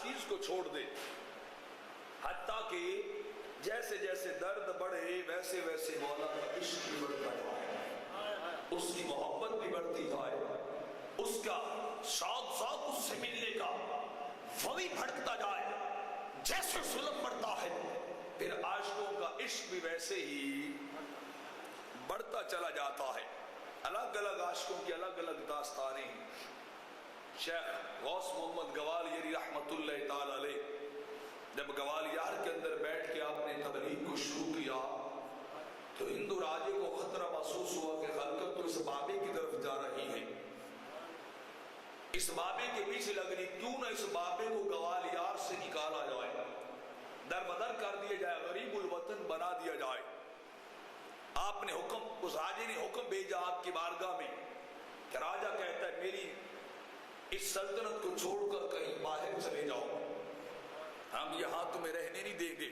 چیز کو چھوڑ دے، حتیٰ کہ جیسے جیسے درد بڑھے ویسے ویسے مولا کا عشق بھی بڑھتا جائے، اس کی محبت بھی بڑھتی جائے، اس کا شوق اس سے ملنے کا وہ بھی بھڑکتا جائے۔ جیسے ظلم بڑھتا ہے پھر عاشقوں کا عشق بھی ویسے ہی بڑھتا چلا جاتا ہے۔ الگ الگ عاشقوں کی الگ الگ داستانیں ہیں۔ شیخ غوث محمد گوالیاری رحمت اللہ تعالی علیہ جب گوالیار کے اندر بیٹھ کے آپ نے تبلیغ کو شروع کیا تو ہندو راجے کو خطرہ محسوس ہوا کہ خلقت تو اس بابے کی طرف جا رہی ہے، اس بابے کے پیچھے لگ رہی، کیوں نہ اس بابے کو گوالیار سے نکالا جائے، در بدر کر دیا جائے، غریب الوطن بنا دیا جائے۔ آپ نے حکم، اس راجے نے حکم بھیجا آپ کی بارگاہ میں کہ راجہ کہتا ہے میری اس سلطنت کو چھوڑ کر کہیں باہر چلے جاؤ، ہم یہاں تمہیں رہنے نہیں دیں گے،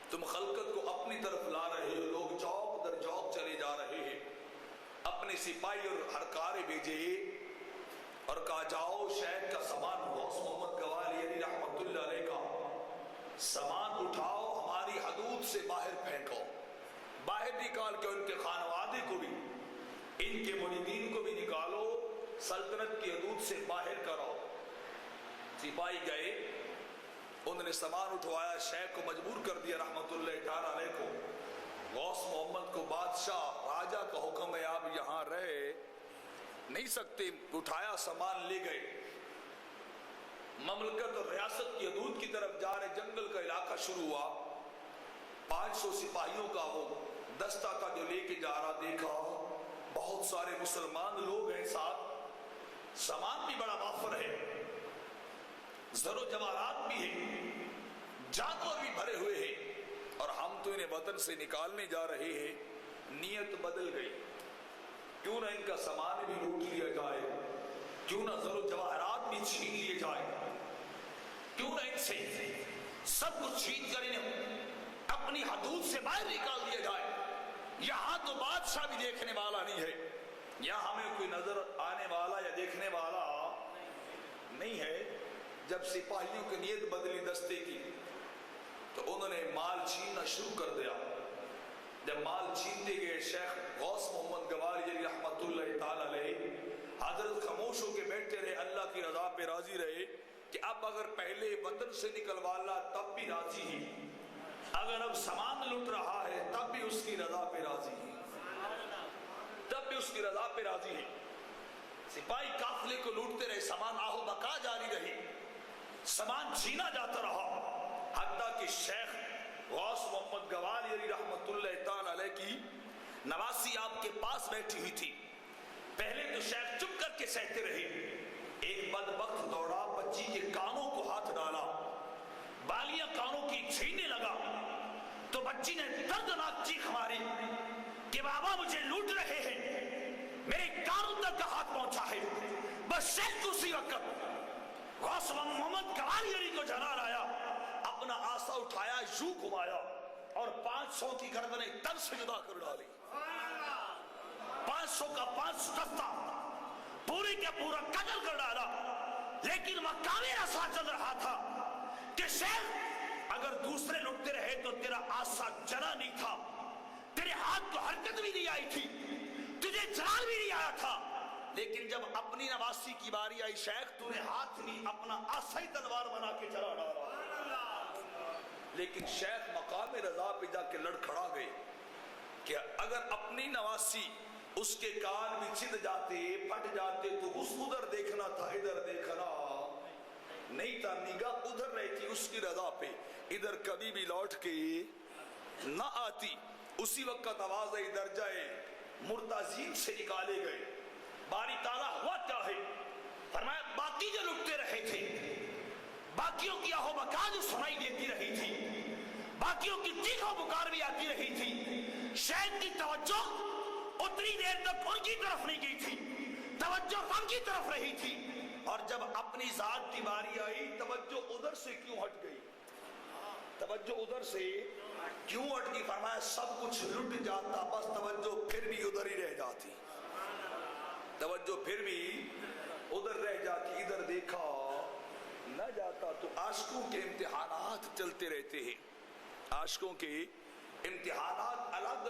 تم خلقت کو اپنی طرف لا رہے ہو، لوگ چوک در چوک چلے جا رہے ہیں۔ اپنے سپاہی اور ہرکارے بھیجے اور کہا جاؤ شیخ کا سامان، غوث محمد گوالیاری رحمت اللہ علیہ کا سامان اٹھاؤ، ہماری حدود سے باہر پھینکو، باہر نکال کے ان کے خانوادے کو بھی، ان کے مریدین کو بھی نکالو، سلطنت کی حدود سے باہر کرو۔ سپاہی گئے، انہوں نے سامان اٹھوایا، شیخ کو مجبور کر دیا رحمت اللہ تعالی علیہ کو، غوث محمد کو بادشاہ راجہ کا حکم ہے آپ یہاں رہ نہیں سکتے، اٹھایا سامان لے گئے، مملکت اور ریاست کی حدود کی طرف جا رہے، جنگل کا علاقہ شروع ہوا، 500 سپاہیوں کا وہ دستہ تھا جو لے کے جا رہا، دیکھا بہت سارے مسلمان لوگ ہیں ساتھ، سامان بھی بڑا وافر ہے، زر و جواہرات بھی ہیں، جانور بھی بھرے ہوئے ہیں، اور ہم تو انہیں وطن سے نکالنے جا رہے ہیں۔ نیت بدل گئی، کیوں نہ ان کا سامان بھی لوٹ لیا جائے، کیوں نہ زر و جواہرات بھی چھین لیے جائے، کیوں نہ ان سے سب کچھ چھین کر انہیں اپنی حدود سے باہر نکال دیا جائے۔ یہاں تو بادشاہ بھی دیکھنے والا نہیں ہے، یہاں ہمیں کوئی نظر آنے والا یا دیکھنے والا نہیں ہے۔ جب سپاہیوں کی نیت بدلی دستے کی تو انہوں نے مال چھیننا شروع کر دیا۔ جب مال چھینتے گئے، شیخ غوث محمد گوالیاری رحمت اللہ تعالی علیہ حضرت خاموش ہو کے بیٹھے رہے، اللہ کی رضا پہ راضی رہے کہ اب اگر پہلے وطن سے نکلوالا تب بھی راضی ہے، اگر اب سامان لٹ رہا ہے تب بھی اس کی رضا پہ راضی ہے، تب بھی اس کی رضا پہ راضی ہے۔ سپاہی قافلے کو لوٹتے رہے، سامان آہو بقا جاری رہی، سامان چھینا جاتا رہا، حتیٰ کہ شیخ غوث محمد گوالیاری رحمت اللہ تعالی علیہ کی نواسی آپ کے پاس بیٹھی ہوئی تھی۔ پہلے تو شیخ چپ کر کے سہتے رہے، ایک بدبخت دوڑا، بچی کے کانوں کو ہاتھ ڈالا، بالیاں کانوں کی چھیننے لگا، تو بچی نے دردناک چیخ ماری کہ بابا مجھے لوٹ رہے ہیں، میرے کانوں تک کا ہاتھ پہنچا ہے۔ بس شیخ کو اسی وقت غوث محمد گوالیاری کو جلال آیا، اپنا آسا اٹھایا، یوں گھمایا اور 500 کی گردنیں تن سے جدا کر ڈالی۔ 500 کا 5 دستہ پورے کا پورا قتل کر ڈالا۔ لیکن مقام رسا چل رہا تھا کہ شیخ اگر دوسرے لٹتے رہے تو تیرا آسا جلا نہیں تھا، تیرے ہاتھ کو حرکت بھی نہیں آئی تھی، تجھے جلال بھی نہیں آیا تھا، لیکن جب اپنی نواسی کی باری آئی شیخ تو نے ہاتھ نہیں اپنا آسا ہی تلوار بنا کے چلا ڈالا۔ لیکن شیخ مقام رضا پہ جا کے لڑ کھڑا گئے کہ اگر اپنی نواسی اس کے کان بھی چھد جاتے پھٹ جاتے تو اس ادھر دیکھنا تھا، ادھر دیکھنا نہیں تھا، نگاہ ادھر رہتی اس کی رضا پہ، ادھر کبھی بھی لوٹ کے نہ آتی۔ اسی وقت آواز درجہ مرتازین سے نکالے گئے، باری تعالیٰ ہوا کیا ہے؟ فرمایا باقی جو لٹتے رہے تھے، باقیوں کی آہو بکا جو سنائی دیتی رہی تھی، باقیوں کی چیخ و پکار بھی آتی رہی تھی، شیخ کی توجہ اتنی دیر تک ان کی طرف نہیں گئی تھی، توجہ ان کی طرف رہی تھی، اور جب اپنی ذات کی باری آئی توجہ ادھر سے کیوں ہٹ گئی؟ توجہ ادھر سے کیوں ہٹ گئی؟ فرمایا سب کچھ لٹ جاتا بس توجہ پھر بھی ادھر ہی رہ جاتی، توجہ پھر بھی ادھر رہ جاتی، ادھر دیکھا نہ جاتی۔ آتا تو عاشقوں کے امتحانات چلتے رہتے ہیں. عاشقوں کے امتحانات الگ